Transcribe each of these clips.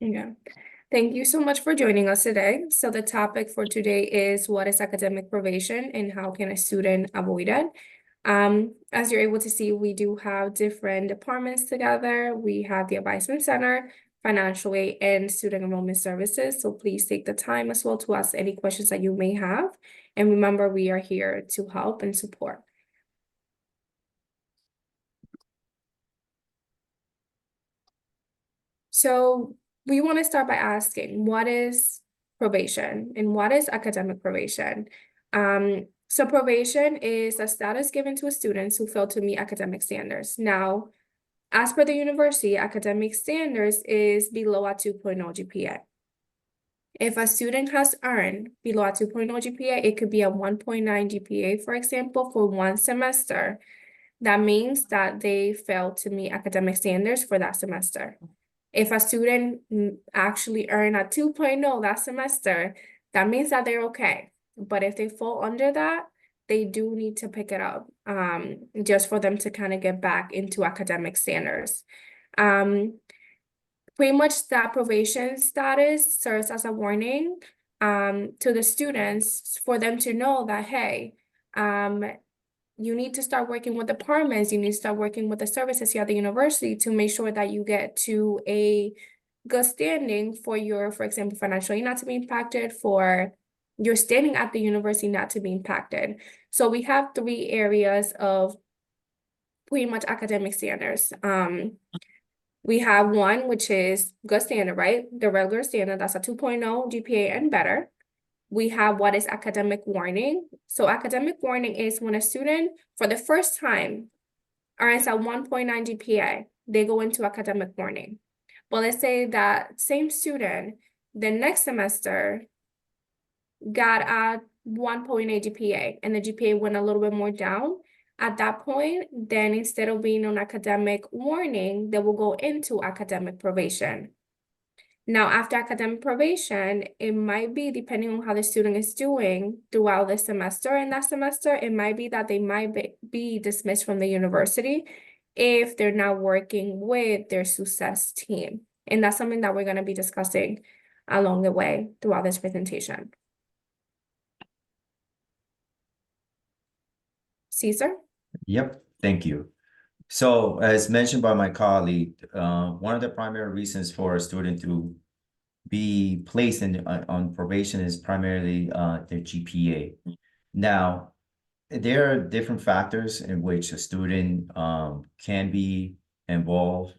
Yeah. Thank you so much for joining us today. So the topic for today is what is academic probation and how can a student avoid it? As you're able to see, we do have different departments together. We have the Advisement Center, Financial Aid, and Student Enrollment Services. So please take the time as well to ask any questions that you may have. And remember, we are here to help and support. So we want to start by asking, what is probation and what is academic probation? So probation is a status given to students who fail to meet academic standards. Now, as per the university, academic standards is below a 2.0 GPA. If a student has earned below a 2.0 GPA, it could be a 1.9 GPA, for example, for one semester. That means that they failed to meet academic standards for that semester. If a student actually earned a 2.0 that semester, that means that they're okay. But if they fall under that, they do need to pick it up just for them to kind of get back into academic standards. Pretty much that probation status serves as a warning to the students for them to know that, hey, you need to start working with departments, you need to start working with the services here at the university to make sure that you get to a good standing for your, for example, financially not to be impacted, for your standing at the university not to be impacted. So we have three areas of pretty much academic standards. We have one, which is good standard, right? The regular standard, that's a 2.0 GPA and better. We have what is academic warning. So academic warning is when a student, for the first time, earns a 1.9 GPA, they go into academic warning. But let's say that same student, the next semester, got a 1.8 GPA, and the GPA went a little bit more down. At that point, then instead of being on academic warning, they will go into academic probation. Now, after academic probation, it might be, depending on how the student is doing throughout the semester and that semester, it might be that they might be dismissed from the university if they're not working with their success team. And that's something that we're going to be discussing along the way throughout this presentation. Caesar? Yep, thank you. So as mentioned by my colleague, one of the primary reasons for a student to be placed on probation is primarily their GPA. Now, there are different factors in which a student can be involved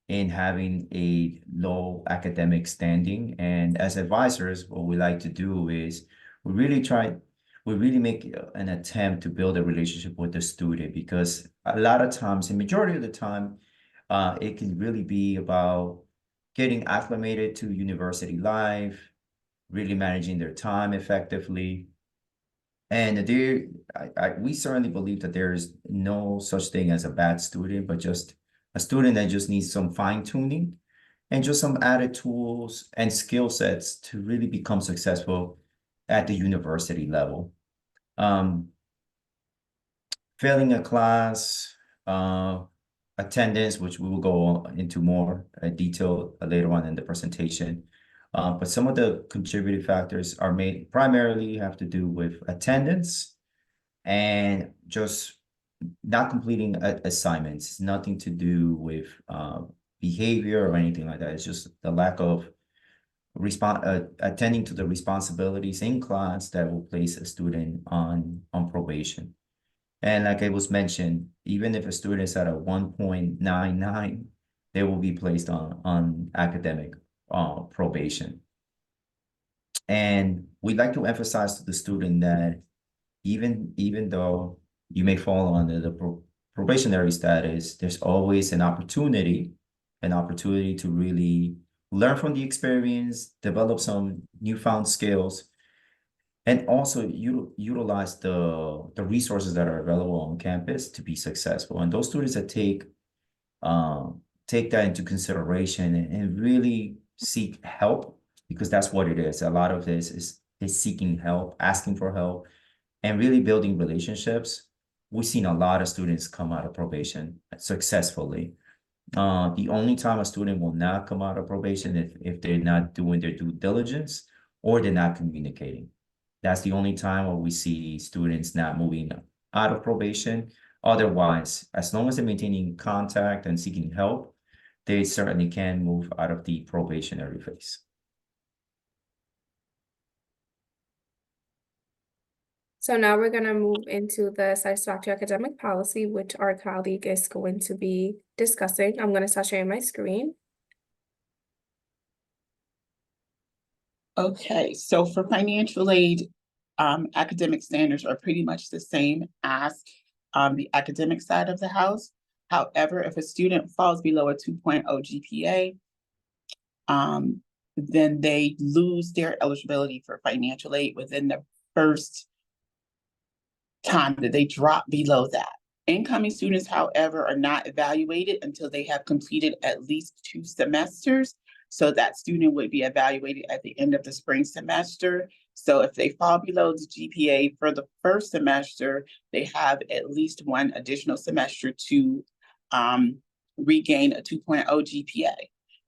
in having a low academic standing. And as advisors, what we like to do is we really make an attempt to build a relationship with the student, because a lot of times, the majority of the time, it can really be about getting acclimated to university life, really managing their time effectively. And we certainly believe that there is no such thing as a bad student, but just a student that just needs some fine tuning and just some added tools and skill sets to really become successful at the university level. Failing a class, attendance, which we will go into more detail later on in the presentation. But some of the contributing factors are primarily have to do with attendance and just not completing assignments. It's nothing to do with behavior or anything like that. It's just the lack of attending to the responsibilities in class that will place a student on probation. And like it was mentioned, even if a student is at a 1.99, they will be placed on academic probation. And we'd like to emphasize to the student that even though you may fall under the probationary status, there's always an opportunity to really learn from the experience, develop some newfound skills, and also utilize the resources that are available on campus to be successful. And those students that take that into consideration and really seek help, because that's what it is. A lot of this is seeking help, asking for help, and really building relationships. We've seen a lot of students come out of probation successfully. The only time a student will not come out of probation if they're not doing their due diligence or they're not communicating. That's the only time where we see students not moving out of probation. Otherwise, as long as they're maintaining contact and seeking help, they certainly can move out of the probationary phase. So now we're gonna move into the satisfactory academic policy, which our colleague is going to be discussing. I'm gonna start sharing my screen. Okay, so for financial aid, academic standards are pretty much the same as the academic side of the house. However, if a student falls below a 2.0 GPA, then they lose their eligibility for financial aid within the first time that they drop below that. Incoming students, however, are not evaluated until they have completed at least 2 semesters. So that student would be evaluated at the end of the spring semester. So if they fall below the GPA for the first semester, they have at least 1 additional semester to regain a 2.0 GPA.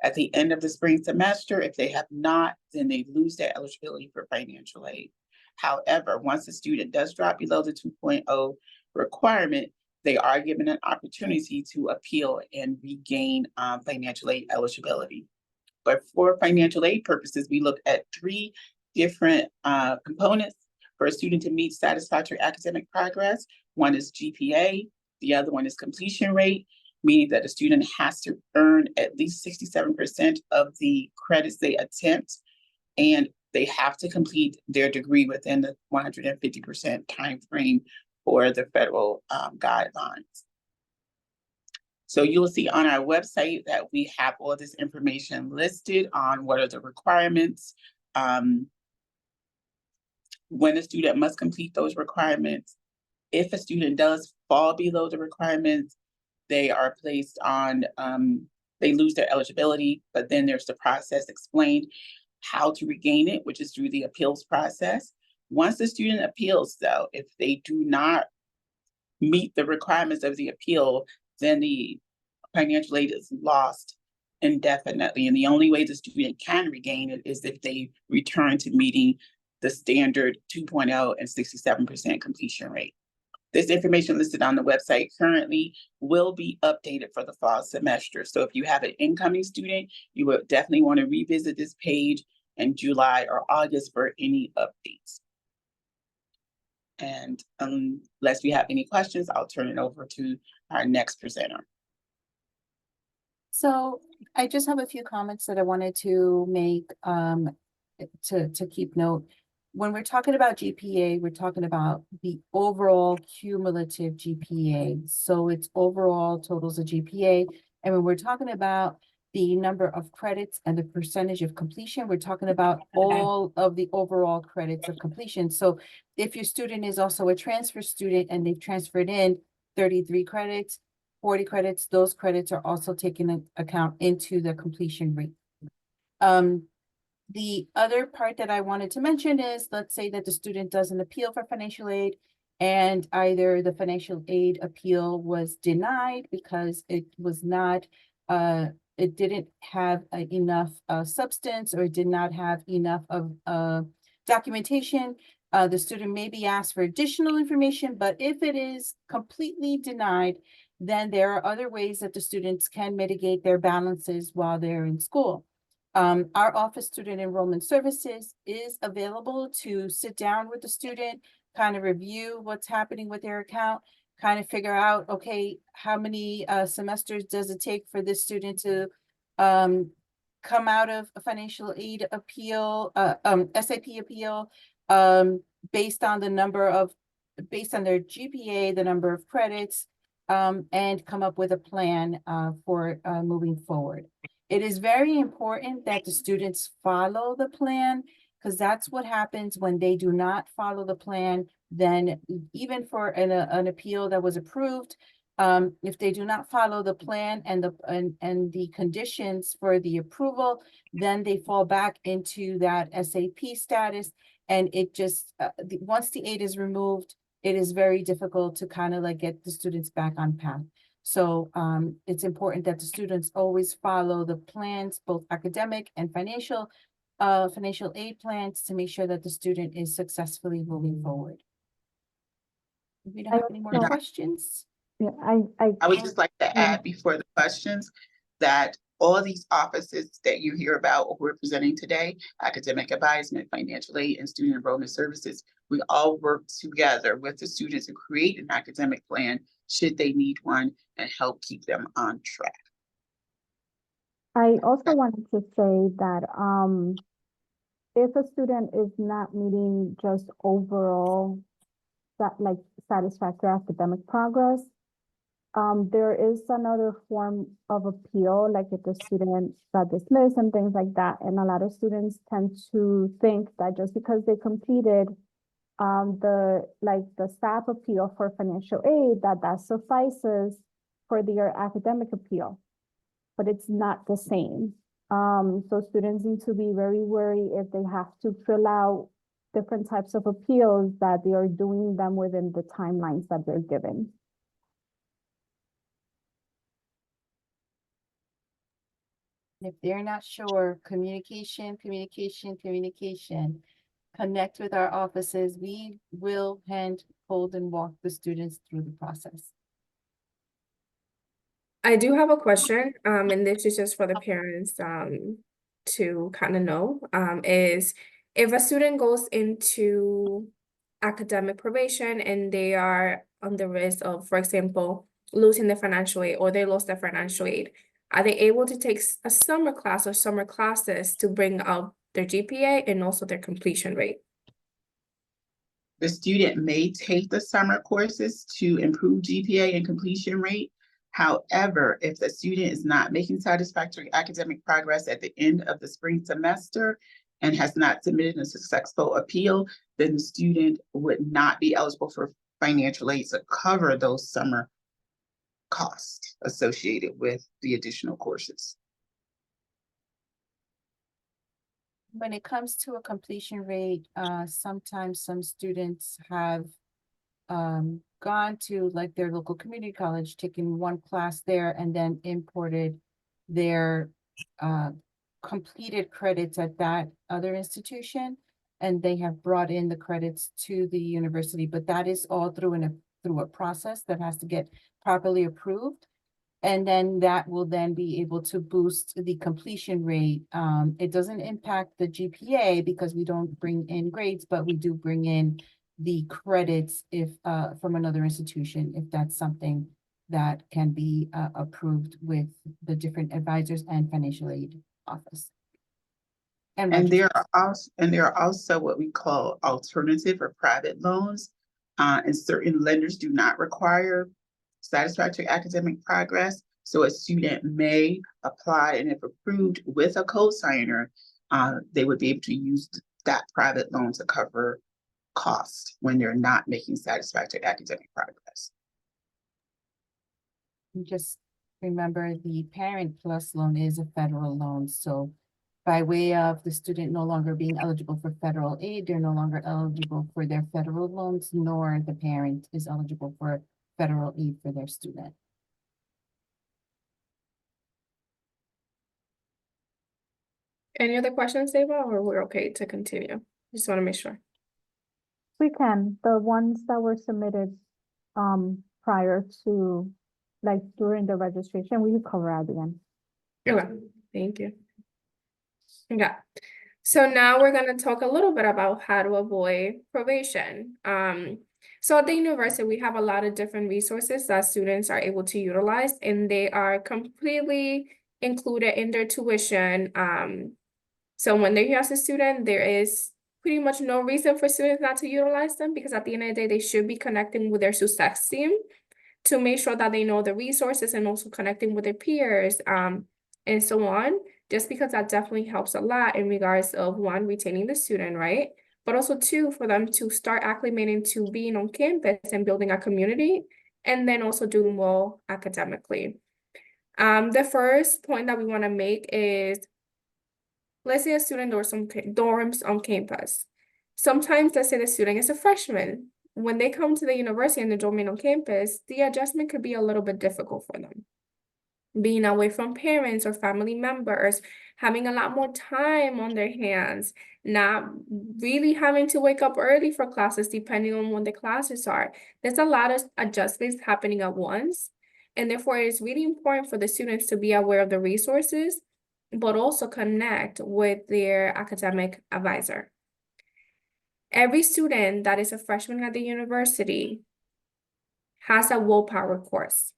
At the end of the spring semester, if they have not, then they lose their eligibility for financial aid. However, once a student does drop below the 2.0 requirement, they are given an opportunity to appeal and regain financial aid eligibility. But for financial aid purposes, we look at 3 different components for a student to meet satisfactory academic progress. One is GPA, the other one is completion rate, meaning that a student has to earn at least 67% of the credits they attempt, and they have to complete their degree within the 150% time frame for the federal guidelines. So you'll see on our website that we have all this information listed on what are the requirements, when a student must complete those requirements. If a student does fall below the requirements, they are placed on, they lose their eligibility, but then there's the process explained how to regain it, which is through the appeals process. Once the student appeals, though, if they do not meet the requirements of the appeal, then the financial aid is lost indefinitely. And the only way the student can regain it is if they return to meeting the standard 2.0 and 67% completion rate. This information listed on the website currently will be updated for the fall semester. So if you have an incoming student, you would definitely want to revisit this page in July or August for any updates. And unless we have any questions, I'll turn it over to our next presenter. So I just have a few comments that I wanted to make to keep note. When we're talking about GPA, we're talking about the overall cumulative GPA. So it's overall totals of GPA. And when we're talking about the number of credits and the percentage of completion, we're talking about all of the overall credits of completion. So if your student is also a transfer student and they've transferred in 33 credits, 40 credits, those credits are also taken into account into the completion rate. The other part that I wanted to mention is, let's say that the student does an appeal for financial aid and either the financial aid appeal was denied because it was not, it didn't have enough substance, or it did not have enough of documentation. The student may be asked for additional information, but if it is completely denied, then there are other ways that the students can mitigate their balances while they're in school. Our Office Student Enrollment Services is available to sit down with the student, kind of review what's happening with their account, kind of figure out, okay, how many semesters does it take for this student to come out of a financial aid appeal, SAP appeal, based on the number of, based on their GPA, the number of credits, and come up with a plan for moving forward. It is very important that the students follow the plan, because that's what happens when they do not follow the plan. Then even for an appeal that was approved, if they do not follow the plan and the conditions for the approval, then they fall back into that SAP status. And it just, once the aid is removed, it is very difficult to kind of like get the students back on path. So it's important that the students always follow the plans, both academic and financial aid plans, to make sure that the student is successfully moving forward. If we don't have any more also- questions. Yeah, I would just like to Mm. add before the questions that all these offices that you hear about or we're presenting today, academic advisement, financial aid, and student enrollment services, we all work together with the students to create an academic plan should they need one and help keep them on track. I also wanted to say that if a student is not meeting just overall like satisfactory academic progress, there is another form of appeal, like if the student got dismissed and things like that. And a lot of students tend to think that just because they completed the staff appeal for financial aid, that suffices for their academic appeal, but it's not the same. So students need to be very wary if they have to fill out different types of appeals, that they are doing them within the timelines that they're given. If they're not sure, communication. Connect with our offices. We will hold and walk the students through the process. I do have a question, and this is just for the parents, to kind of know, is if a student goes into academic probation and they are on the risk of, for example, losing their financial aid or they lost their financial aid, are they able to take a summer class or summer classes to bring up their GPA and also their completion rate? The student may take the summer courses to improve GPA and completion rate. However, if the student is not making satisfactory academic progress at the end of the spring semester and has not submitted a successful appeal, then the student would not be eligible for financial aid to cover those summer costs associated with the additional courses. When it comes to a completion rate, sometimes some students have gone to like their local community college, taken one class there, and then imported their completed credits at that other institution, and they have brought in the credits to the university, but that is all through a process that has to get properly approved. And then that will then be able to boost the completion rate. It doesn't impact the GPA because we don't bring in grades, but we do bring in the credits if from another institution, if that's something that can be approved with the different advisors and financial aid office. And there are also what we call alternative or private loans. And certain lenders do not require satisfactory academic progress. So a student may apply, and if approved with a co-signer, they would be able to use that private loan to cover costs when they're not making satisfactory academic progress. Just remember, the Parent Plus loan is a federal loan, so by way of the student no longer being eligible for federal aid, they're no longer eligible for their federal loans, nor the parent is eligible for federal aid for their student. Any other questions, Ava, or we're okay to continue? Just want to make sure. We can, the ones that were submitted prior to, like during the registration, we could cover at the end. Okay, thank you. Okay, so now we're going to talk a little bit about how to avoid probation. So at the university, we have a lot of different resources that students are able to utilize, and they are completely included in their tuition. So when they're here as a student, there is pretty much no reason for students not to utilize them, because at the end of the day, they should be connecting with their success team to make sure that they know the resources and also connecting with their peers, and so on, just because that definitely helps a lot in regards of, one, retaining the student, right? But also two, for them to start acclimating to being on campus and building a community, and then also doing well academically. The first point that we want to make is, let's say a student dorms on campus. Sometimes, let's say the student is a freshman. when they come to the university and the domain on campus, the adjustment could be a little bit difficult for them. Being away from parents or family members, having a lot more time on their hands, not really having to wake up early for classes depending on when the classes are. There's a lot of adjustments happening at once. And therefore, it's really important for the students to be aware of the resources, but also connect with their academic advisor. Every student that is a freshman at the university has a willpower course.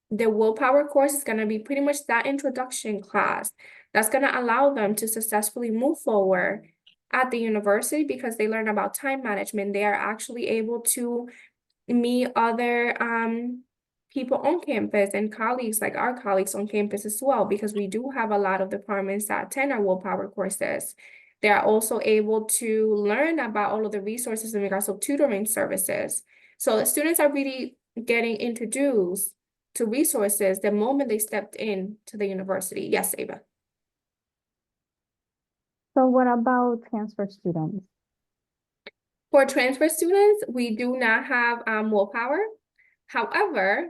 The willpower course is going to be pretty much that introduction class that's going to allow them to successfully move forward at the university because they learn about time management. They are actually able to meet other people on campus and colleagues, like our colleagues on campus as well, because we do have a lot of departments that attend our willpower courses. They are also able to learn about all of the resources in regards to tutoring services. So the students are really getting introduced to resources the moment they stepped in to the university. Yes, Ava. So what about transfer students? For transfer students, we do not have willpower. However,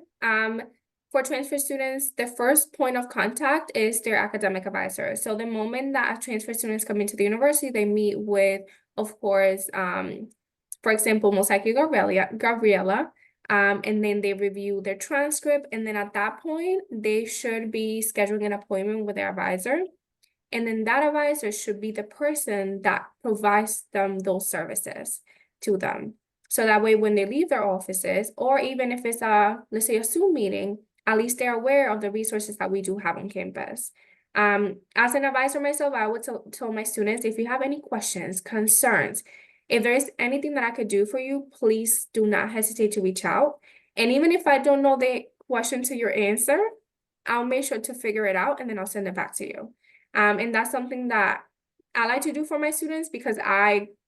for transfer students, the first point of contact is their academic advisor. So the moment that transfer students come into the university, they meet with, of course, for example, most likely Gabriela, and then they review their transcript. And then at that point, they should be scheduling an appointment with their advisor. And then that advisor should be the person that provides them those services to them. So that way, when they leave their offices, or even if it's let's say a Zoom meeting, at least they're aware of the resources that we do have on campus. As an advisor myself, I would tell my students, if you have any questions, concerns, if there's anything that I could do for you, please do not hesitate to reach out. And even if I don't know the question to your answer, I'll make sure to figure it out and then I'll send it back to you. And that's something that I like to do for my students because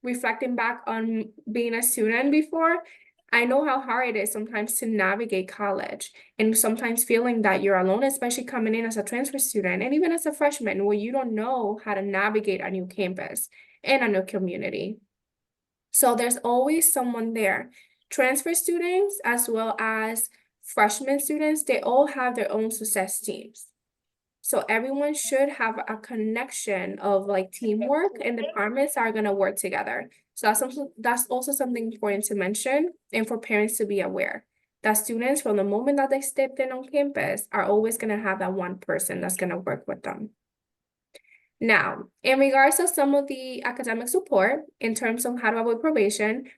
reflecting back on being a student before, I know how hard it is sometimes to navigate college and sometimes feeling that you're alone, especially coming in as a transfer student and even as a freshman where you don't know how to navigate a new campus and a new community. So there's always someone there. Transfer students as well as freshman students, they all have their own success teams. So everyone should have a connection of like teamwork and departments are going to work together. So that's also something important to mention and for parents to be aware that students from the moment that they stepped in on campus are always going to have that one person that's going to work with them. Now, in regards to some of the academic support in terms of how to avoid probation,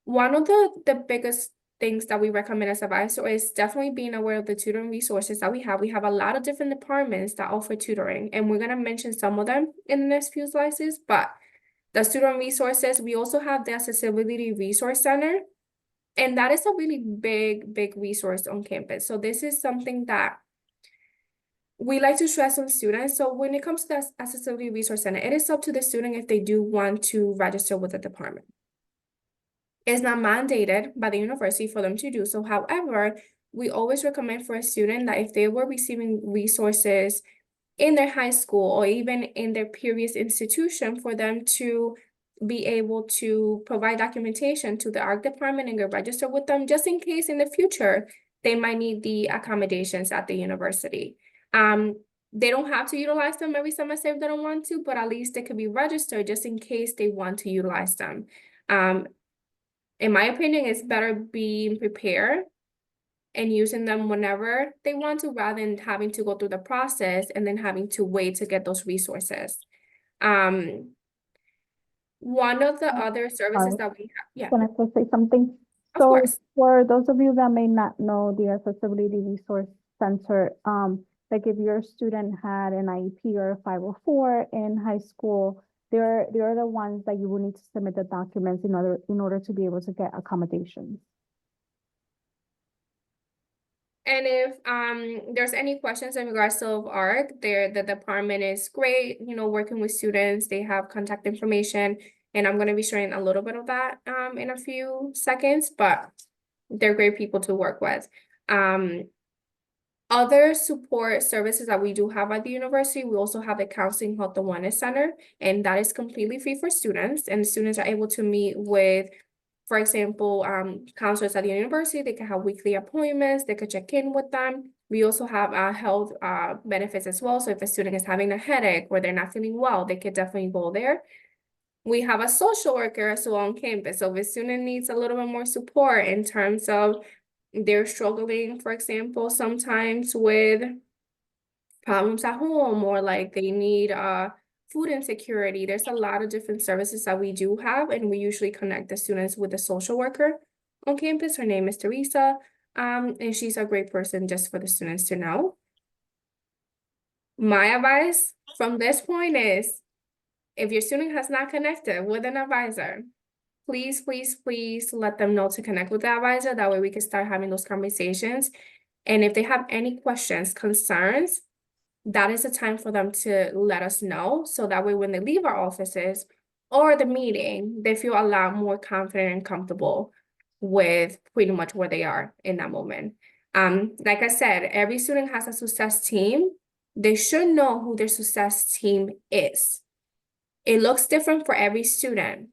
one of the biggest things that we recommend as advisor is definitely being aware of the tutoring resources that we have. We have a lot of different departments that offer tutoring, and we're going to mention some of them in the next few slides, but the tutoring resources, we also have the Accessibility Resource Center, and that is a really big resource on campus. So this is something that we like to stress on students. So when it comes to the Accessibility Resource Center, it is up to the student if they do want to register with the department. It's not mandated by the university for them to do so. However, we always recommend for a student that if they were receiving resources in their high school or even in their previous institution, for them to be able to provide documentation to the art department and get registered with them, just in case in the future they might need the accommodations at the university. They don't have to utilize them every semester if they don't want to, but at least they could be registered just in case they want to utilize them. In my opinion, it's better being prepared and using them whenever they want to, rather than having to go through the process and then having to wait to get those resources. One of the other services that we have, yeah, Can I just say something? of So course. for those of you that may not know the Accessibility Resource Center, like if your student had an IEP or a 504 in high school, they're the ones that you will need to submit the documents in order to be able to get accommodations. And if there's any questions in regards to ARC, the department is great, you know, working with students. They have contact information, and I'm going to be sharing a little bit of that in a few seconds, but they're great people to work with. Other support services that we do have at the university, we also have the Counseling Health and Wellness Center, and that is completely free for students, and students are able to meet with For example, counselors at the university, they can have weekly appointments, they could check in with them. We also have health benefits as well. So if a student is having a headache or they're not feeling well, they could definitely go there. We have a social worker as well on campus. So if a student needs a little bit more support in terms of they're struggling, for example, sometimes with problems at home, or like they need food insecurity. There's a lot of different services that we do have, and we usually connect the students with a social worker on campus. Her name is Teresa, and she's a great person just for the students to know. My advice from this point is, if your student has not connected with an advisor, please, please, please let them know to connect with the advisor. That way we can start having those conversations. And if they have any questions, concerns, that is the time for them to let us know. So that way when they leave our offices or the meeting, they feel a lot more confident and comfortable with pretty much where they are in that moment. Like I said, every student has a success team. They should know who their success team is. It looks different for every student.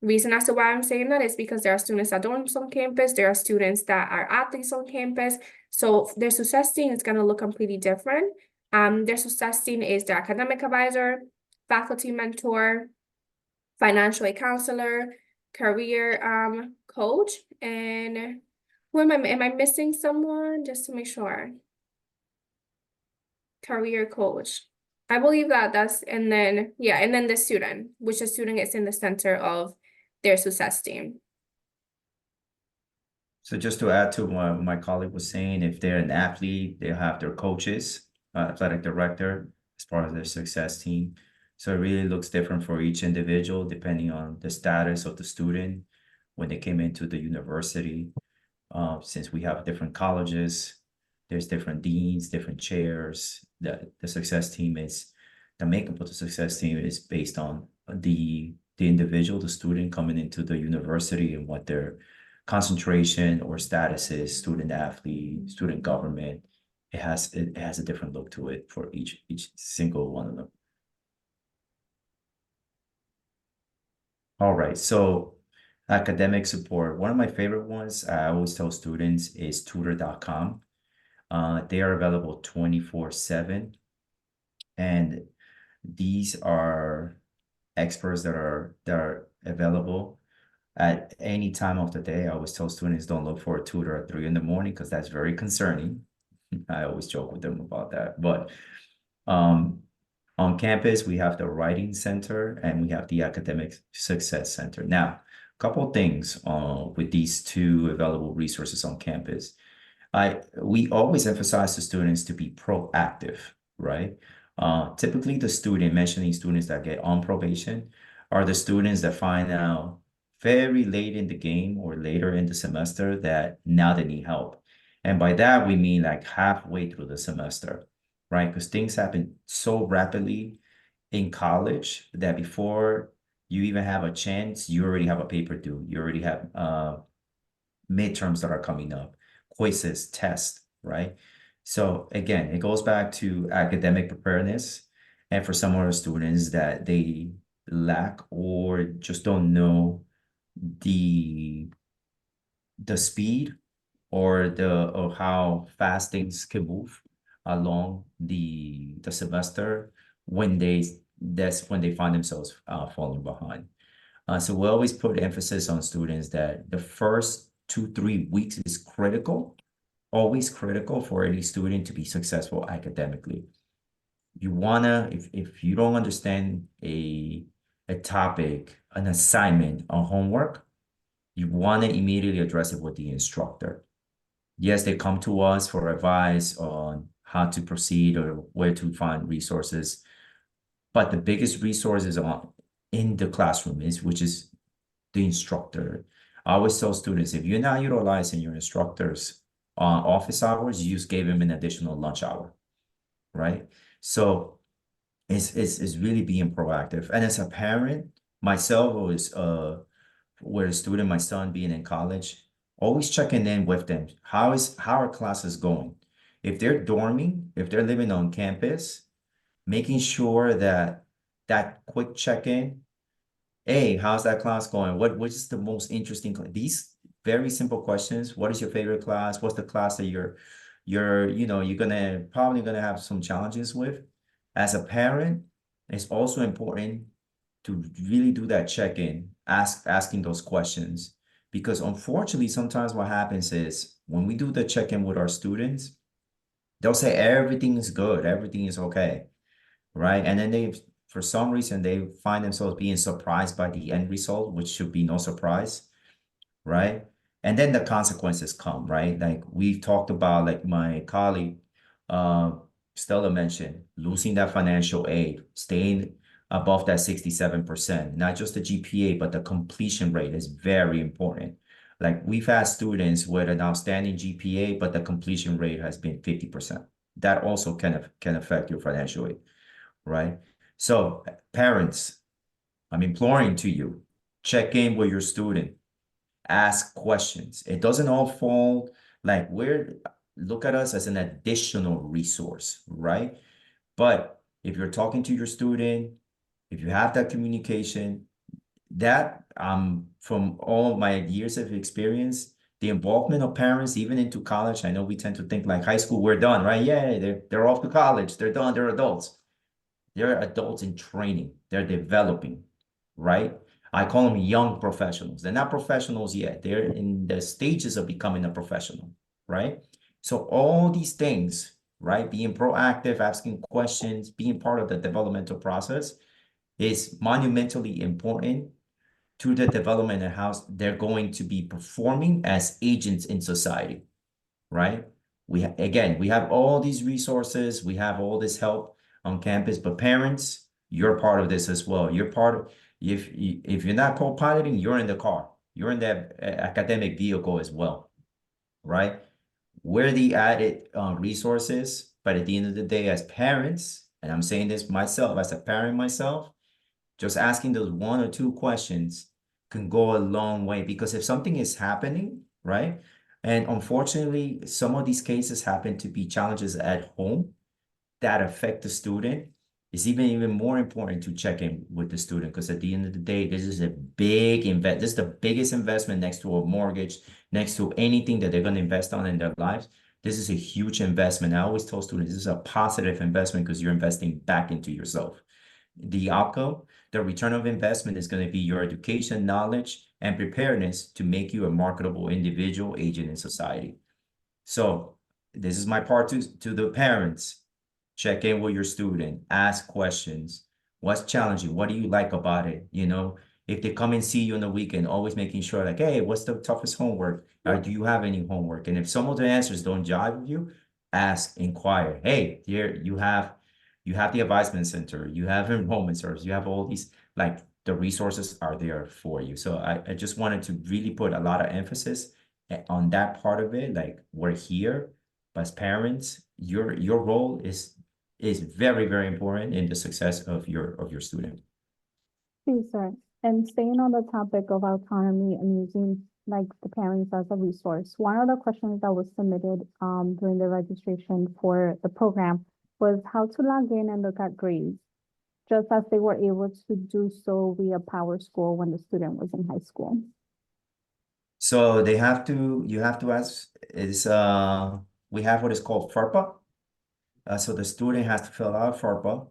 Reason as to why I'm saying that is because there are students that don't on campus, there are students that are athletes on campus. So their success team is going to look completely different. Their success team is their academic advisor, faculty mentor, financial aid counselor, career coach, and who am I missing someone just to make sure? Career coach. I believe that that's, and then, yeah, and then the student, which the student is in the center of their success team. So just to add to what my colleague was saying, if they're an athlete, they'll have their coaches, athletic director as part of their success team. So it really looks different for each individual depending on the status of the student when they came into the university. Since we have different colleges, there's different deans, different chairs. The success team is, the makeup of the success team is based on the individual, the student coming into the university and what their concentration or status is, student athlete, student government. It has a different look to it for each single one of them. All right, so academic support. One of my favorite ones I always tell students is tutor.com. They are available 24/7. And these are experts that are available at any time of the day. I always tell students don't look for a tutor at 3 in the morning because that's very concerning. I always joke with them about that. But on campus, we have the Writing Center and we have the Academic Success Center. Now, a couple of things with these two available resources on campus. We always emphasize to students to be proactive, right? Typically, the student, mentioning students that get on probation, are the students that find out very late in the game or later in the semester that now they need help. And by that, we mean like halfway through the semester, right? Because things happen so rapidly in college that before you even have a chance, you already have a paper due. You already have midterms that are coming up, quizzes, tests, right? So again, it goes back to academic preparedness. And for some of our students that they lack or just don't know the speed or how fast things can move along the semester that's when they find themselves falling behind. So we always put emphasis on students that the first 2-3 weeks is critical, always critical for any student to be successful academically. You wanna, if you don't understand a topic, an assignment, or homework, you wanna immediately address it with the instructor. Yes, they come to us for advice on how to proceed or where to find resources, but the biggest resource is in the classroom, which is the instructor. I always tell students, if you're not utilizing your instructor's office hours, you just gave him an additional lunch hour, right? So it's really being proactive. And as a parent, myself was where a student, my son being in college, always checking in with them. How are classes going? If they're dorming, if they're living on campus, making sure that quick check-in Hey, how's that class going? What is the most interesting these very simple questions. What is your favorite class? What's the class that you're gonna probably gonna have some challenges with? As a parent, it's also important to really do that check-in, asking those questions. Because unfortunately, sometimes what happens is when we do the check-in with our students, they'll say everything is good, everything is okay, right? And then for some reason, they find themselves being surprised by the end result, which should be no surprise, right? And then the consequences come, right? Like we've talked about, like my colleague, uh, Stella mentioned, losing that financial aid, staying above that 67%, not just the GPA, but the completion rate is very important. Like we've had students with an outstanding GPA, but the completion rate has been 50%. That also can affect your financial aid, right? So parents, I'm imploring to you, check in with your student, ask questions. It doesn't all fall like look at us as an additional resource, right? But if you're talking to your student, if you have that communication, that from all of my years of experience, the involvement of parents, even into college, I know we tend to think like high school, we're done, right? Yeah, they're off to college, they're done, they're adults. They're adults in training. They're developing, right? I call them young professionals. They're not professionals yet. They're in the stages of becoming a professional, right? So all these things, right? Being proactive, asking questions, being part of the developmental process is monumentally important to the development and how they're going to be performing as agents in society, right? Again, we have all these resources, we have all this help on campus, but parents, you're part of this as well. You're part of, if you're not co-piloting, you're in the car, you're in that academic vehicle as well, right? We're the added resources, but at the end of the day, as parents, and I'm saying this myself, as a parent myself, just asking those one or two questions can go a long way because if something is happening, right? And unfortunately, some of these cases happen to be challenges at home that affect the student. It's even more important to check in with the student because at the end of the day, this is a big invest. This is the biggest investment next to a mortgage, next to anything that they're going to invest on in their lives. This is a huge investment. I always tell students this is a positive investment because you're investing back into yourself. The outcome, the return of investment is going to be your education, knowledge, and preparedness to make you a marketable individual agent in society. So this is my part to the parents. Check in with your student, ask questions. What's challenging? What do you like about it? You know, if they come and see you on the weekend, always making sure like, hey, what's the toughest homework? Or do you have any homework? And if some of the answers don't jive with you, ask, inquire. Hey, here you have the advisement center, you have enrollment service, you have all these, like the resources are there for you. So I just wanted to really put a lot of emphasis on that part of it. Like we're here, but as parents, your role is very, very important in the success of your student. Sir. And staying on the topic of autonomy and using like the parents as a resource, one of the questions that was submitted during the registration for the program was how to log in and look at grades, just as they were able to do so via Power School when the student was in high school. So you have to ask is we have what is called FERPA. So the student has to fill out FERPA,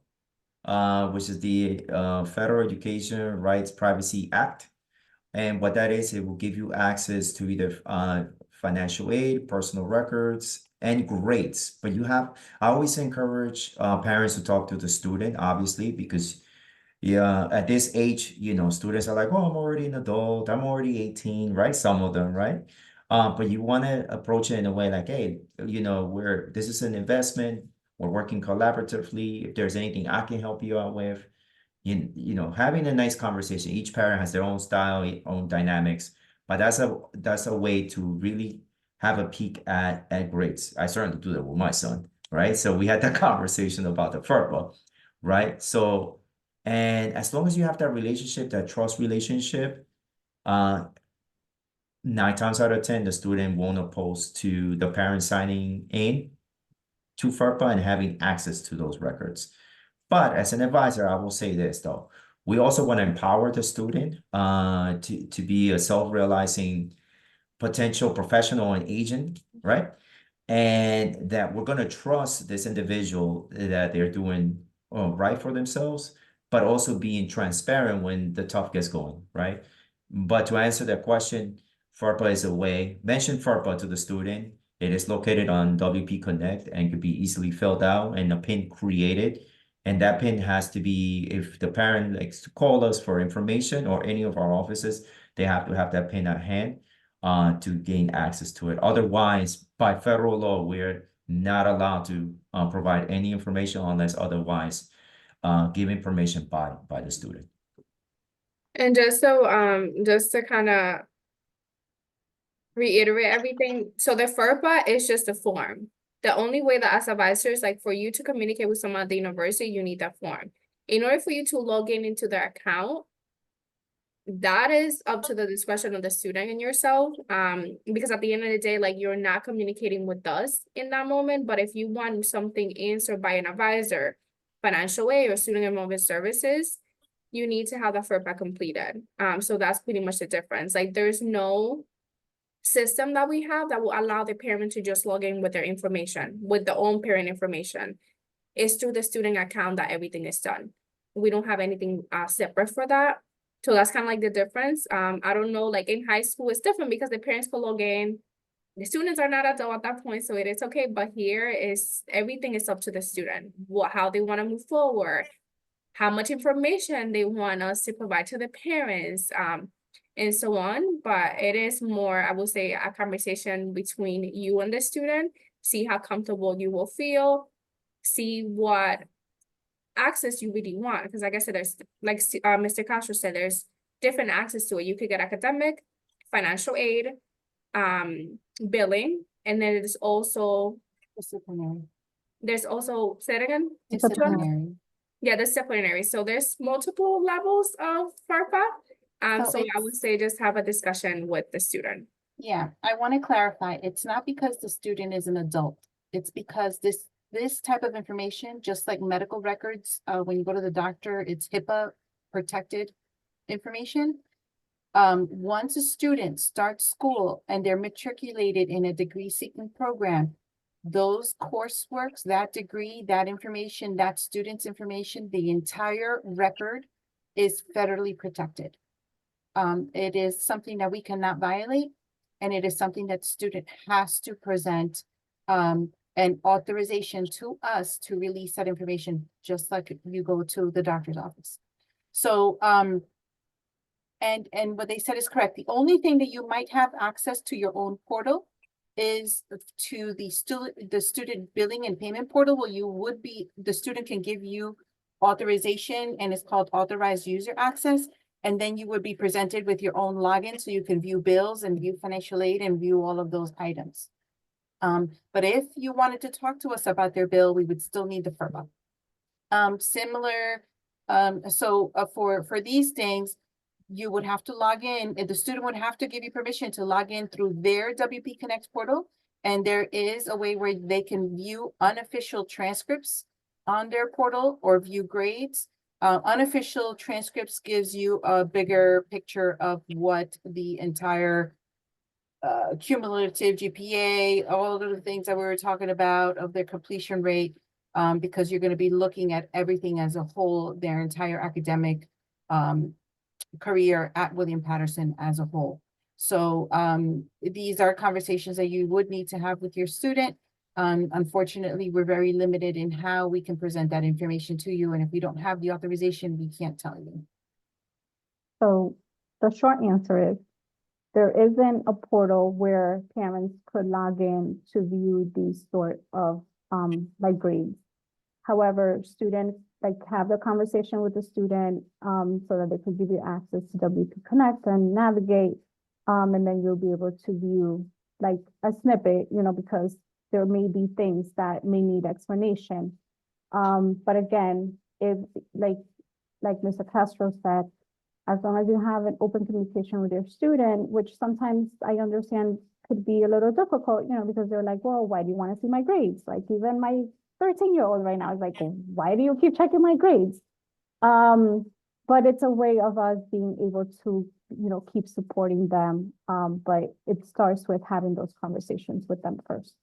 which is the Federal Education Rights Privacy Act. And what that is, it will give you access to either financial aid, personal records, and grades. But I always encourage parents to talk to the student, obviously, because yeah, at this age, students are like, oh, I'm already an adult, I'm already 18, right? Some of them, right? But you want to approach it in a way like, hey, this is an investment, we're working collaboratively. If there's anything I can help you out with, having a nice conversation. Each parent has their own style, own dynamics, but that's a way to really have a peek at grades. I certainly do that with my son, right? So we had that conversation about the FERPA, right? So, and as long as you have that relationship, that trust relationship, uh, 9 times out of 10, the student won't oppose to the parent signing in to FERPA and having access to those records. But as an advisor, I will say this though, We also want to empower the student to be a self-realizing potential professional and agent, right? And that we're going to trust this individual that they're doing right for themselves, but also being transparent when the tough gets going, right? But to answer that question, FERPA is a way. Mention FERPA to the student. It is located on WP Connect and could be easily filled out and a pin created. And that pin has to be, if the parent likes to call us for information or any of our offices, they have to have that pin at hand to gain access to it. Otherwise, by federal law, we're not allowed to provide any information unless otherwise given permission by the student. And just to kind of reiterate everything, so the FERPA is just a form. The only way that as advisors, like for you to communicate with someone at the university, you need that form. In order for you to log in into their account, that is up to the discretion of the student and yourself. Because at the end of the day, like you're not communicating with us in that moment, but if you want something answered by an advisor, financial aid or student enrollment services, you need to have the FERPA completed. So that's pretty much the difference. Like there's no system that we have that will allow the parent to just log in with their information, with their own parent information. It's through the student account that everything is done. We don't have anything separate for that. So that's kind of like the difference. I don't know, like in high school, it's different because the parents can log in. The students are not adult at that point, so it is okay. But here is everything is up to the student, how they want to move forward, how much information they want us to provide to the parents, and so on. But it is more, I would say, a conversation between you and the student, see how comfortable you will feel, see what access you really want. Because like I said, there's, like Mr. Castro said, there's different access to it. You could get academic, financial aid, billing, and then Disciplinary. there's also, say it again? Disciplinary. Yeah, disciplinary. So there's multiple levels of FERPA. So So I would it's- say just have a discussion with the student. Yeah, I want to clarify, it's not because the student is an adult. It's because this type of information, just like medical records, when you go to the doctor, it's HIPAA protected information. Once a student starts school and they're matriculated in a degree seeking program, those courseworks, that degree, that information, that student's information, the entire record is federally protected. It is something that we cannot violate, and it is something that student has to present an authorization to us to release that information, just like you go to the doctor's office. So, and what they said is correct. The only thing that you might have access to your own portal is to the student billing and payment portal, where the student can give you authorization, and it's called authorized user access. And then you would be presented with your own login, so you can view bills and view financial aid and view all of those items. But if you wanted to talk to us about their bill, we would still need the FERPA. For these things, you would have to log in, and the student would have to give you permission to log in through their WP Connect portal. And there is a way where they can view unofficial transcripts on their portal or view grades. Unofficial transcripts gives you a bigger picture of what the entire cumulative GPA, all of the things that we were talking about, of their completion rate, because you're going to be looking at everything as a whole, their entire academic career at William Patterson as a whole. So these are conversations that you would need to have with your student. Unfortunately, we're very limited in how we can present that information to you. And if we don't have the authorization, we can't tell you. So the short answer is there isn't a portal where parents could log in to view these sort of like grades. However, students like have the conversation with the student so that they could give you access to WP Connect and navigate. And then you'll be able to view like a snippet, because there may be things that may need explanation. But again, if like Mr. Castro said, as long as you have an open communication with your student, which sometimes I understand could be a little difficult, because they're like, well, why do you want to see my grades? Like even my 13-year-old right now is like, why do you keep checking my grades? but it's a way of us being able to, keep supporting them. But it starts with having those conversations with them first.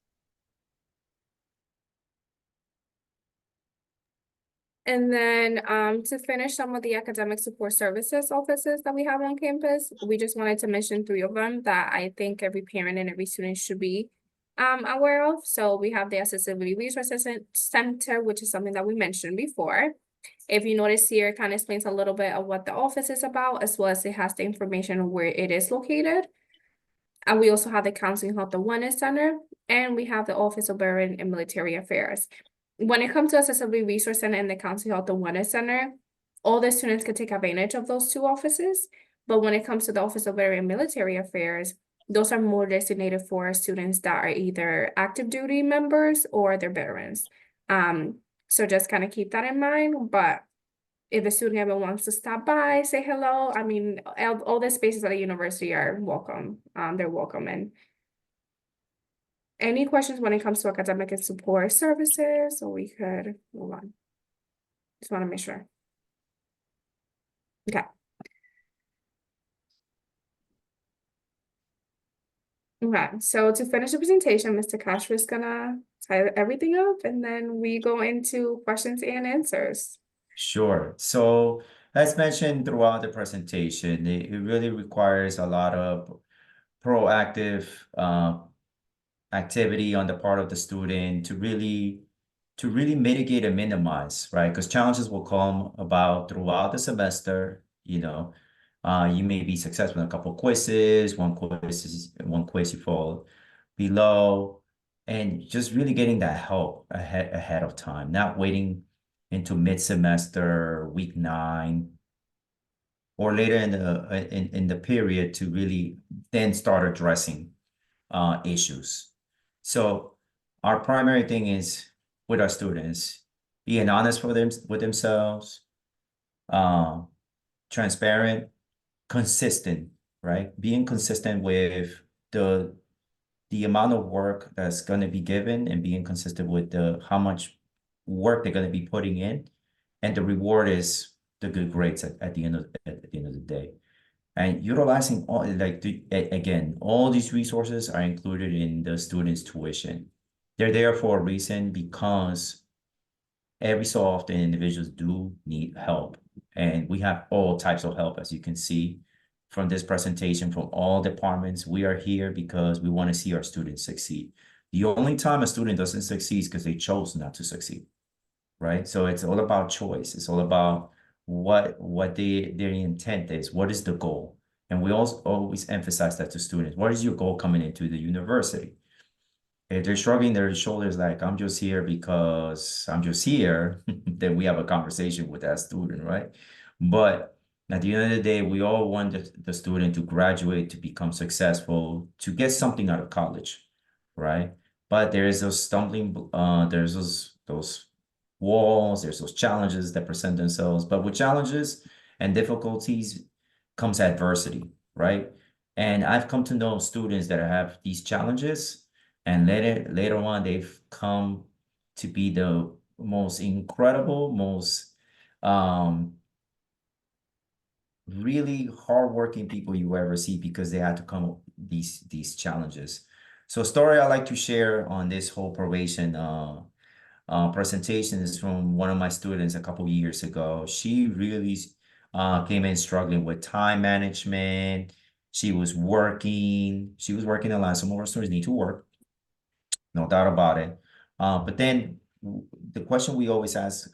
And then to finish some of the academic support services offices that we have on campus, we just wanted to mention 3 of them that I think every parent and every student should be aware of. So we have the Accessibility Resources Center, which is something that we mentioned before. If you notice here, it kind of explains a little bit of what the office is about, as well as it has the information of where it is located. And we also have the Counseling Health and Wellness Center, and we have the Office of Veteran and Military Affairs. When it comes to Accessibility Resource Center and the Counseling Health and Wellness Center, all the students can take advantage of those 2 offices. But when it comes to the Office of Veteran and Military Affairs, those are more designated for students that are either active duty members or they're veterans. So just kind of keep that in mind. But if a student ever wants to stop by, say hello, I mean, all the spaces at the university are welcome. They're welcome. And any questions when it comes to academic and support services, or we could move on? Just want to make sure. Okay. Okay, so to finish the presentation, Mr. Castro is gonna tie everything up, and then we go into questions and answers. Sure. So as mentioned throughout the presentation, it really requires a lot of proactive activity on the part of the student to really mitigate and minimize, right? Because challenges will come about throughout the semester, you may be successful in a couple quizzes, one quiz you fall below, and just really getting that help ahead of time, not waiting into mid-semester, week 9, or later in the period to really then start addressing issues. So our primary thing is with our students, being honest with themselves, transparent, consistent, right? Being consistent with the amount of work that's going to be given, and being consistent with how much work they're going to be putting in, and the reward is the good grades at the end of the day. And utilizing again, all these resources are included in the student's tuition. They're there for a reason, because every so often individuals do need help. And we have all types of help, as you can see from this presentation, from all departments. We are here because we want to see our students succeed. The only time a student doesn't succeed is because they chose not to succeed, right? So it's all about choice. It's all about what their intent is. What is the goal? And we also always emphasize that to students. What is your goal coming into the university? If they're shrugging their shoulders like, I'm just here because I'm just here, then we have a conversation with that student, right? But at the end of the day, we all want the student to graduate, to become successful, to get something out of college, right? But there is those there's those walls, there's those challenges that present themselves. But with challenges and difficulties comes adversity, right? And I've come to know students that have these challenges, and later on, they've come to be the most incredible, most really hardworking people you ever see, because they had to come up with these challenges. So, a story I like to share on this whole probation presentation is from one of my students a couple years ago. She really came in struggling with time management. She was working a lot. Some of our students need to work, no doubt about it. But then the question we always ask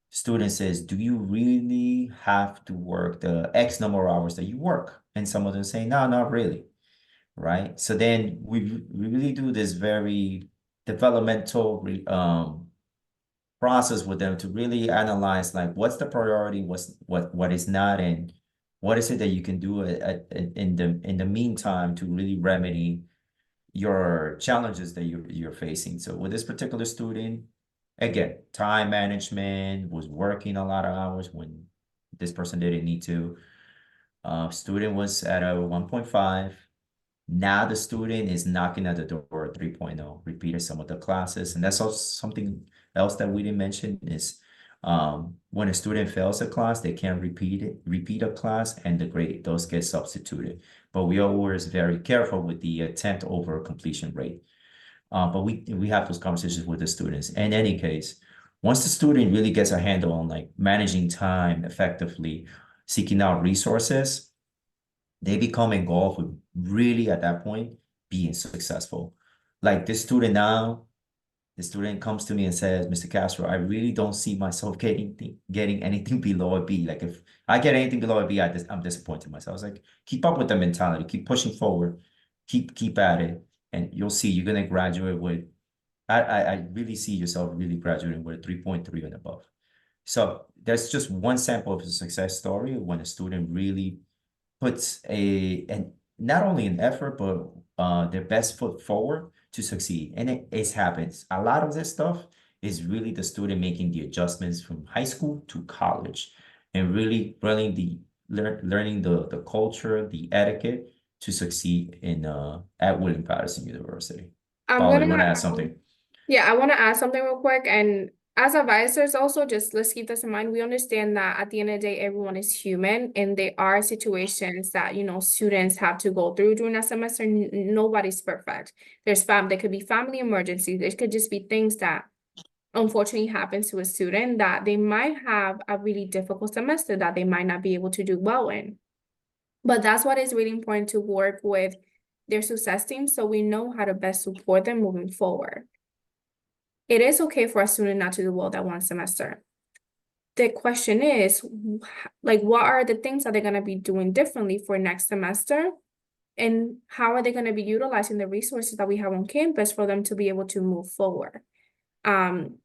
students is, do you really have to work the X number of hours that you work? And some of them say, no, not really, right? So then we really do this very developmental process with them to really analyze, like, what's the priority, what is not, and what is it that you can do in the meantime to really remedy your challenges that you're facing. So with this particular student, again, time management, was working a lot of hours when this person didn't need to. Student was at a 1.5. Now the student is knocking at the door at 3.0, repeated some of the classes. And that's also something else that we didn't mention is When a student fails a class, they can't repeat a class, and those get substituted. But we are always very careful with the attempt over completion rate. But we have those conversations with the students. In any case, once the student really gets a handle on like managing time effectively, seeking out resources, they become engulfed with really at that point being successful. Like this student now, the student comes to me and says, Mr. Castro, I really don't see myself getting anything below a B. Like if I get anything below a B, I'm disappointed in myself. I was like, keep up with the mentality, keep pushing forward, keep at it, and you'll see you're gonna graduate with. I really see yourself really graduating with a 3.3 and above. So that's just one sample of a success story when a student really puts and not only an effort, but their best foot forward to succeed. And it happens. A lot of this stuff is really the student making the adjustments from high school to college and really learning the culture, the etiquette to succeed in at William-Patterson University. I'm Paula, gonna you want to add something? Yeah, I want to add something real quick. And as advisors, also, just let's keep this in mind. We understand that at the end of the day, everyone is human, and there are situations that, students have to go through during that semester. Nobody's perfect. There could be family emergencies. There could just be things that unfortunately happens to a student that they might have a really difficult semester that they might not be able to do well in. But that's what is really important to work with their success team so we know how to best support them moving forward. It is okay for a student not to do well that one semester. The question is, like, what are the things that they're going to be doing differently for next semester? And how are they going to be utilizing the resources that we have on campus for them to be able to move forward? And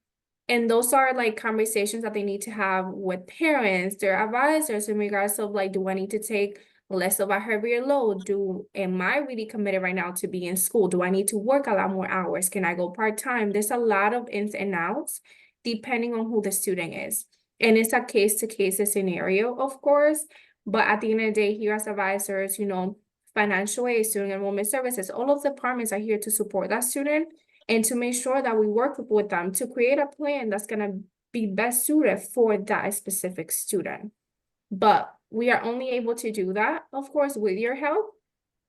those are like conversations that they need to have with parents, their advisors, in regards of like, do I need to take less of a heavier load? Am I really committed right now to be in school? Do I need to work a lot more hours? Can I go part-time? There's a lot of ins and outs depending on who the student is. And it's a case-to-case scenario, of course. But at the end of the day, here as advisors, financial aid, student enrollment services, all of the departments are here to support that student and to make sure that we work with them to create a plan that's going to be best suited for that specific student. But we are only able to do that, of course, with your help,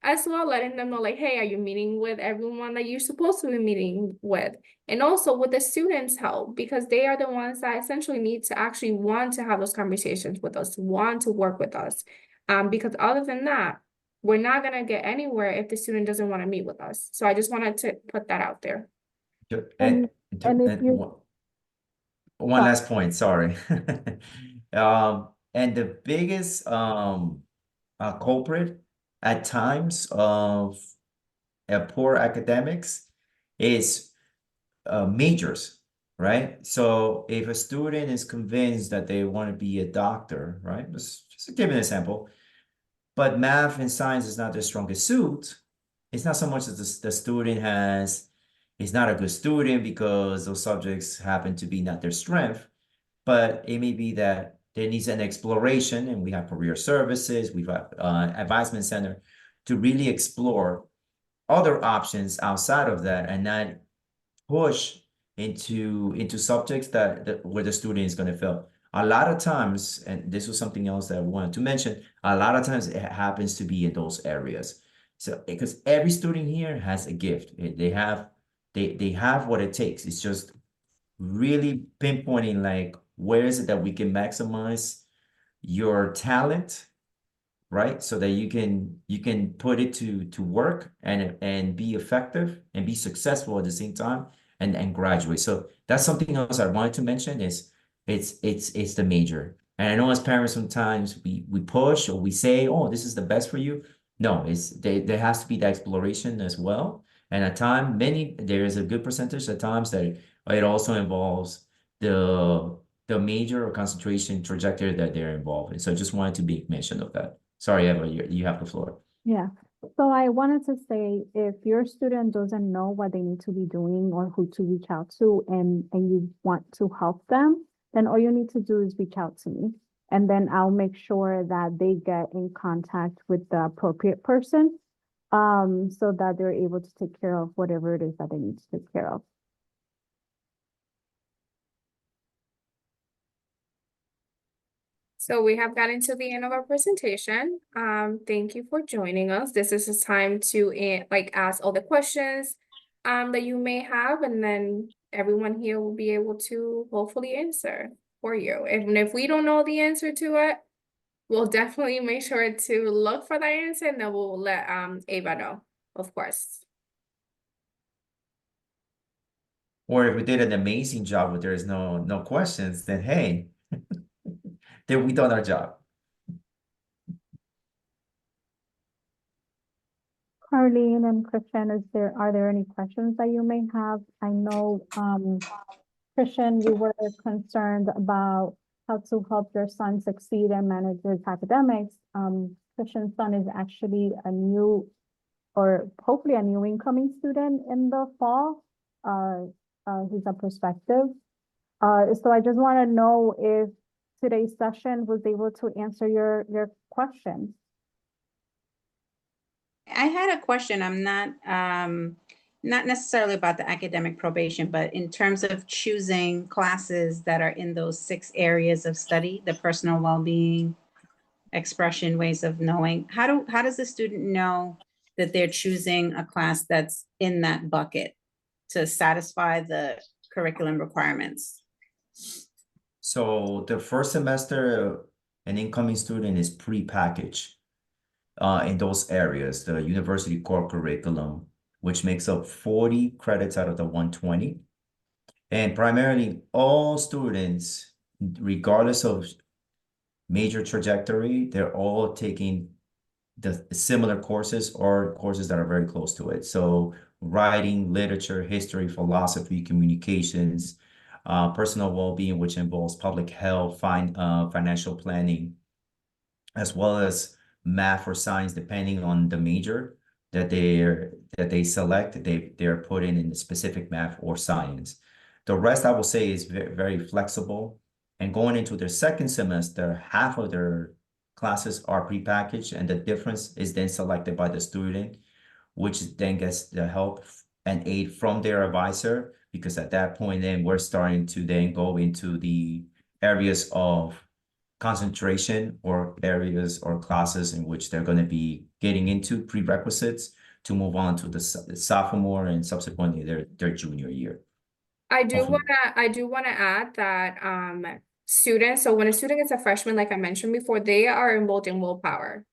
as well, letting them know, like, hey, are you meeting with everyone that you're supposed to be meeting with? And also with the students' help, because they are the ones that essentially need to actually want to have those conversations with us, want to work with us. Because other than that, we're not going to get anywhere if the student doesn't want to meet with us. So I just wanted to put that out there. And, and if you one last point, sorry. And the biggest culprit at times of poor academics is majors, right? So if a student is convinced that they want to be a doctor, right? Just to give an example, but math and science is not their strongest suit. It's not so much that the student is not a good student because those subjects happen to be not their strength, but it may be that there needs an exploration, and we have career services, we've got advisement center to really explore other options outside of that and not push into subjects that where the student is going to fail. A lot of times, and this was something else that I wanted to mention, a lot of times it happens to be in those areas. So because every student here has a gift. They have what it takes. It's just really pinpointing like where is it that we can maximize your talent, right? So that you can put it to work and be effective and be successful at the same time and graduate. So that's something else I wanted to mention is it's the major. And I know as parents sometimes we push or we say, oh, this is the best for you. No, there has to be the exploration as well. And at time there is a good percentage at times that it also involves the major or concentration trajectory that they're involved in. So I just wanted to make mention of that. Sorry, Eva, you have the floor. Yeah. So I wanted to say, if your student doesn't know what they need to be doing or who to reach out to and you want to help them, then all you need to do is reach out to me. And then I'll make sure that they get in contact with the appropriate person, so that they're able to take care of whatever it is that they need to take care of. So we have gotten to the end of our presentation. Thank you for joining us. This is a time to ask all the questions that you may have, and then everyone here will be able to hopefully answer for you. And if we don't know the answer to it, we'll definitely make sure to look for the answer, and then we'll let Ava know, of course. Or if we did an amazing job, but there's no questions, then hey, then we done our job. Carlene and Christian, are there any questions that you may have? I know, Christian, you were concerned about how to help your son succeed and manage his academics. Christian's son is actually a new, or hopefully a new incoming student in the fall. He's a prospective. So I just want to know if today's session was able to answer your questions. I had a question. I'm not necessarily about the academic probation, but in terms of choosing classes that are in those 6 areas of study, the personal well-being, expression, ways of knowing. How does the student know that they're choosing a class that's in that bucket to satisfy the curriculum requirements? So the first semester, an incoming student is pre-packaged in those areas, the university core curriculum, which makes up 40 credits out of the 120. And primarily all students, regardless of major trajectory, they're all taking the similar courses or courses that are very close to it. So writing, literature, history, philosophy, communications, personal well-being, which involves public health, financial planning, as well as math or science, depending on the major that they select, they're put in the specific math or science. The rest, I will say, is very, very flexible. And going into their second semester, half of their classes are prepackaged, and the difference is then selected by the student, which then gets the help and aid from their advisor, because at that point, then we're starting to then go into the areas of concentration or areas or classes in which they're going to be getting into prerequisites to move on to the sophomore and subsequently their junior year. I do Hopefully. wanna add that students, so when a student gets a freshman, like I mentioned before, they are enrolled in willpower.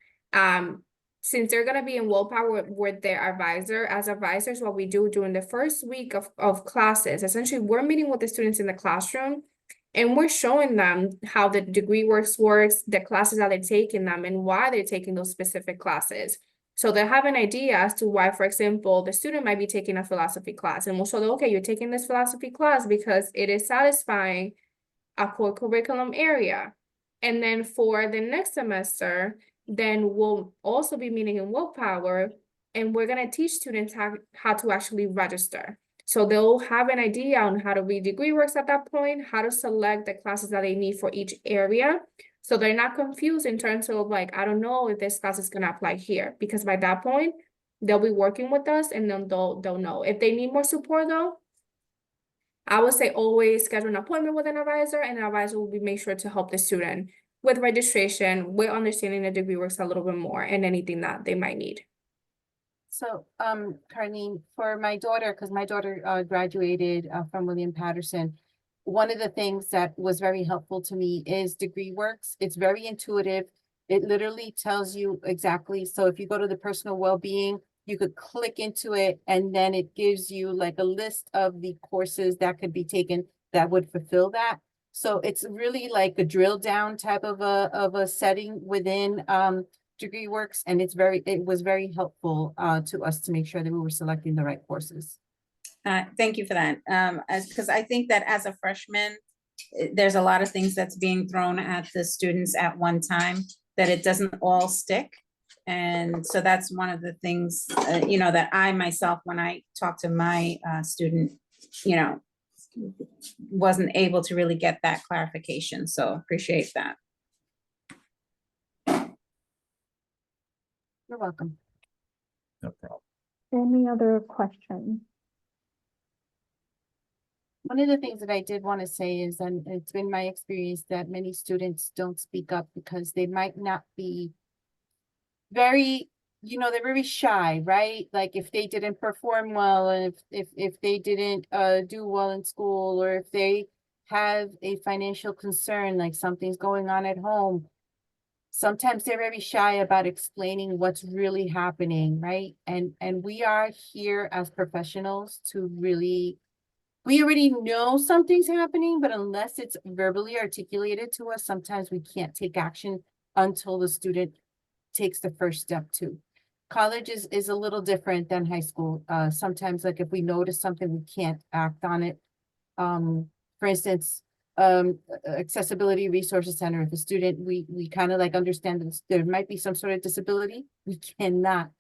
Since they're gonna be in willpower with their advisor, as advisors, what we do during the first week of classes, essentially we're meeting with the students in the classroom, and we're showing them how the degree works, the classes that they're taking them, and why they're taking those specific classes. So they have an idea as to why, for example, the student might be taking a philosophy class, and we'll show them, okay, you're taking this philosophy class because it is satisfying a core curriculum area. And then for the next semester, then we'll also be meeting in willpower, and we're gonna teach students how to actually register. So they'll have an idea on how to read degree works at that point, how to select the classes that they need for each area. So they're not confused in terms of like, I don't know if this class is gonna apply here, because by that point, they'll be working with us and then they'll know. If they need more support though, I would say always schedule an appointment with an advisor, and an advisor will be make sure to help the student with registration, with understanding the degree works a little bit more, and anything that they might need. So, Carlene, for my daughter, because my daughter graduated from William Patterson, one of the things that was very helpful to me is Degree Works. It's very intuitive. It literally tells you exactly. So if you go to the personal well-being, you could click into it, and then it gives you like a list of the courses that could be taken that would fulfill that. So it's really like a drill down type of a setting within Degree Works, and it was very helpful to us to make sure that we were selecting the right courses. Thank you for that. Because I think that as a freshman, there's a lot of things that's being thrown at the students at one time, that it doesn't all stick. And so that's one of the things, that I myself, when I talk to my student, wasn't able to really get that clarification. So appreciate that. You're welcome. No problem. Any other questions? One of the things that I did want to say is, and it's been my experience that many students don't speak up because they might not be very, they're very shy, right? Like if they didn't perform well, and if they didn't do well in school, or if they have a financial concern, like something's going on at home, sometimes they're very shy about explaining what's really happening, right? And we are here as professionals to really, we already know something's happening, but unless it's verbally articulated to us, sometimes we can't take action until the student takes the first step too. College is a little different than high school. Sometimes, like if we notice something, we can't act on it. For instance, accessibility resources center, if a student, we kind of like understand that there might be some sort of disability, we cannot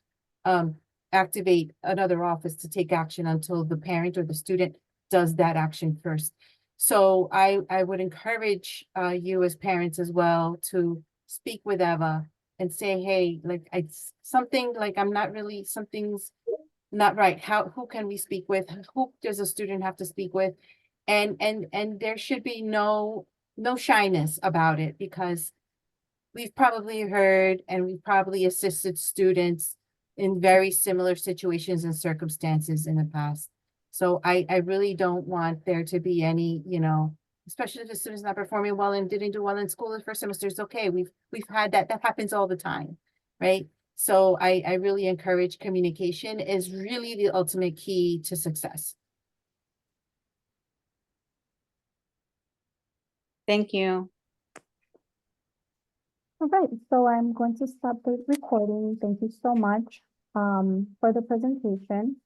activate another office to take action until the parent or the student does that action first. So I would encourage you as parents as well to speak with Eva and say, hey, like something like I'm not really, something's not right. Who can we speak with? Who does a student have to speak with? And there should be no shyness about it, because we've probably heard and we've probably assisted students in very similar situations and circumstances in the past. So I really don't want there to be any, especially if the student's not performing well and didn't do well in school the first semester, it's okay. We've had that happens all the time, right? So I really encourage communication is really the ultimate key to success. Thank you. All right, so I'm going to stop the recording. Thank you so much for the presentation.